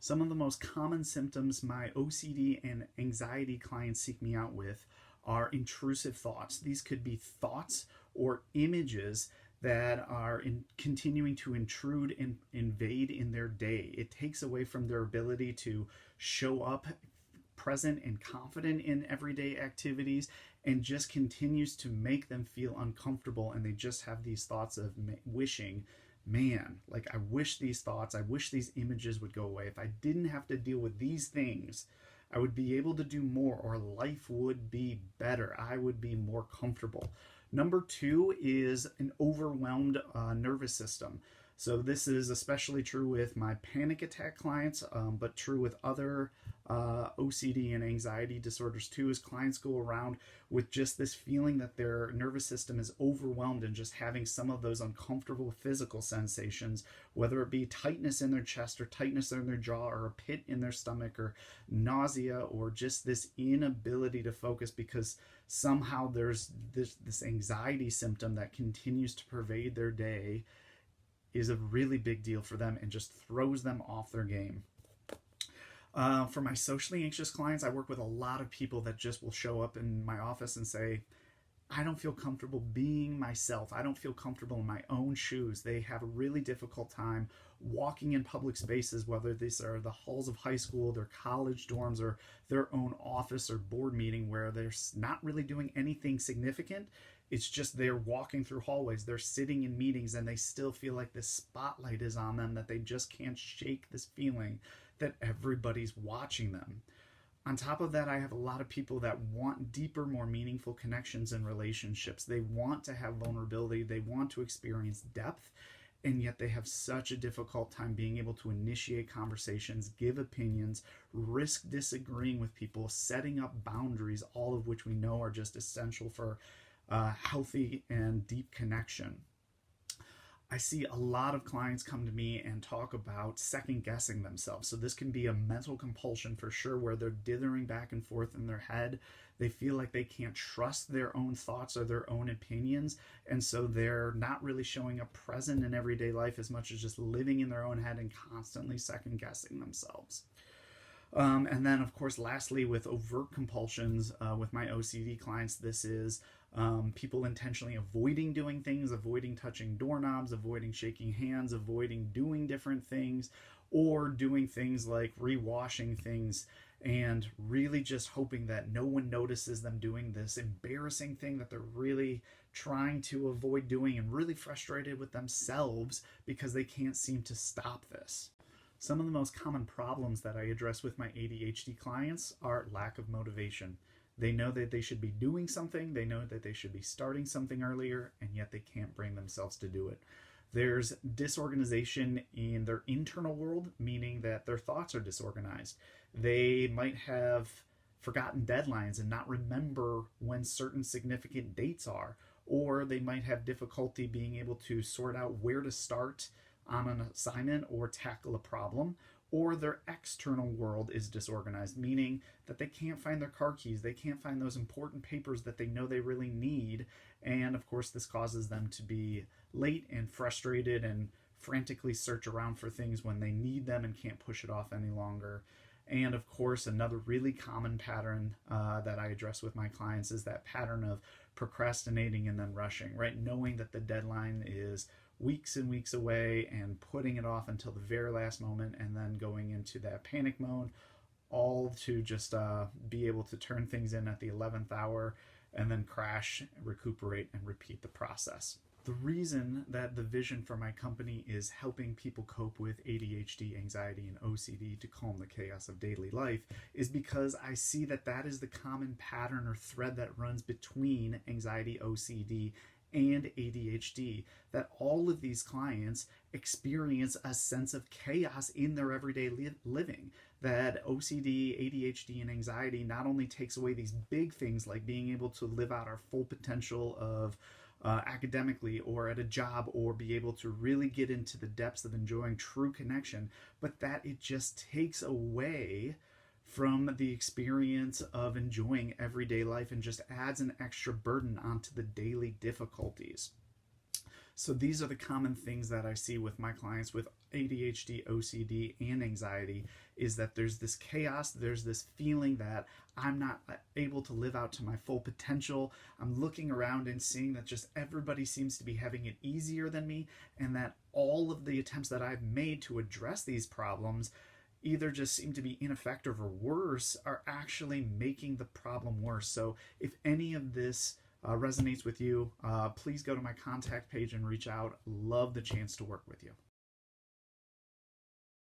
Some of the most common symptoms my OCD and anxiety clients seek me out with are intrusive thoughts. These could be thoughts or images that are continuing to intrude and invade in their day. It takes away from their ability to show up present and confident in everyday activities and just continues to make them feel uncomfortable, and they just have these thoughts of wishing, man, like I wish these thoughts, I wish these images would go away. If I didn't have to deal with these things, I would be able to do more, or life would be better. I would be more comfortable. Number two is an overwhelmed nervous system. So this is especially true with my panic attack clients, but true with other OCD and anxiety disorders too, as clients go around with just this feeling that their nervous system is overwhelmed and just having some of those uncomfortable physical sensations, whether it be tightness in their chest or tightness in their jaw or a pit in their stomach or nausea or just this inability to focus because somehow there's this anxiety symptom that continues to pervade their day is a really big deal for them and just throws them off their game. For my socially anxious clients, I work with a lot of people that just will show up in my office and say, I don't feel comfortable being myself. I don't feel comfortable in my own shoes. They have a really difficult time walking in public spaces, whether these are the halls of high school, their college dorms, or their own office or board meeting where they're not really doing anything significant. It's just they're walking through hallways, they're sitting in meetings, and they still feel like this spotlight is on them, that they just can't shake this feeling that everybody's watching them. On top of that, I have a lot of people that want deeper, more meaningful connections and relationships. They want to have vulnerability, they want to experience depth, and yet they have such a difficult time being able to initiate conversations, give opinions, risk disagreeing with people, setting up boundaries, all of which we know are just essential for healthy and deep connection. I see a lot of clients come to me and talk about second guessing themselves. So this can be a mental compulsion for sure, where they're dithering back and forth in their head. They feel like they can't trust their own thoughts or their own opinions. And so they're not really showing up present in everyday life as much as just living in their own head and constantly second guessing themselves. And then, of course, lastly, with overt compulsions, with my OCD clients, this is people intentionally avoiding doing things, avoiding touching doorknobs, avoiding shaking hands, avoiding doing different things, or doing things like rewashing things, and really just hoping that no one notices them doing this embarrassing thing that they're really trying to avoid doing, and really frustrated with themselves because they can't seem to stop this. Some of the most common problems that I address with my ADHD clients are lack of motivation. They know that they should be doing something, they know that they should be starting something earlier, and yet they can't bring themselves to do it. There's disorganization in their internal world, meaning that their thoughts are disorganized. They might have forgotten deadlines and not remember when certain significant dates are, or they might have difficulty being able to sort out where to start on an assignment or tackle a problem, or their external world is disorganized, meaning that they can't find their car keys, they can't find those important papers that they know they really need, and of course this causes them to be late and frustrated and frantically search around for things when they need them and can't push it off any longer. And of course, another really common pattern that I address with my clients is that pattern of procrastinating and then rushing, right? Knowing that the deadline is weeks and weeks away and putting it off until the very last moment, and then going into that panic mode, all to just be able to turn things in at the 11th hour and then crash, recuperate, and repeat the process. The reason that the vision for my company is helping people cope with ADHD, anxiety, and OCD to calm the chaos of daily life is because I see that that is the common pattern or thread that runs between anxiety, OCD, and ADHD, that all of these clients experience a sense of chaos in their everyday living. That OCD, ADHD, and anxiety not only takes away these big things like being able to live out our full potential of academically or at a job, or be able to really get into the depths of enjoying true connection, but that it just takes away from the experience of enjoying everyday life and just adds an extra burden onto the daily difficulties. So these are the common things that I see with my clients with ADHD, OCD, and anxiety, is that there's this chaos, there's this feeling that I'm not able to live out to my full potential. I'm looking around and seeing that just everybody seems to be having it easier than me, and that all of the attempts that I've made to address these problems either just seem to be ineffective or worse, are actually making the problem worse. So if any of this resonates with you, please go to my contact page and reach out. Love the chance to work with you.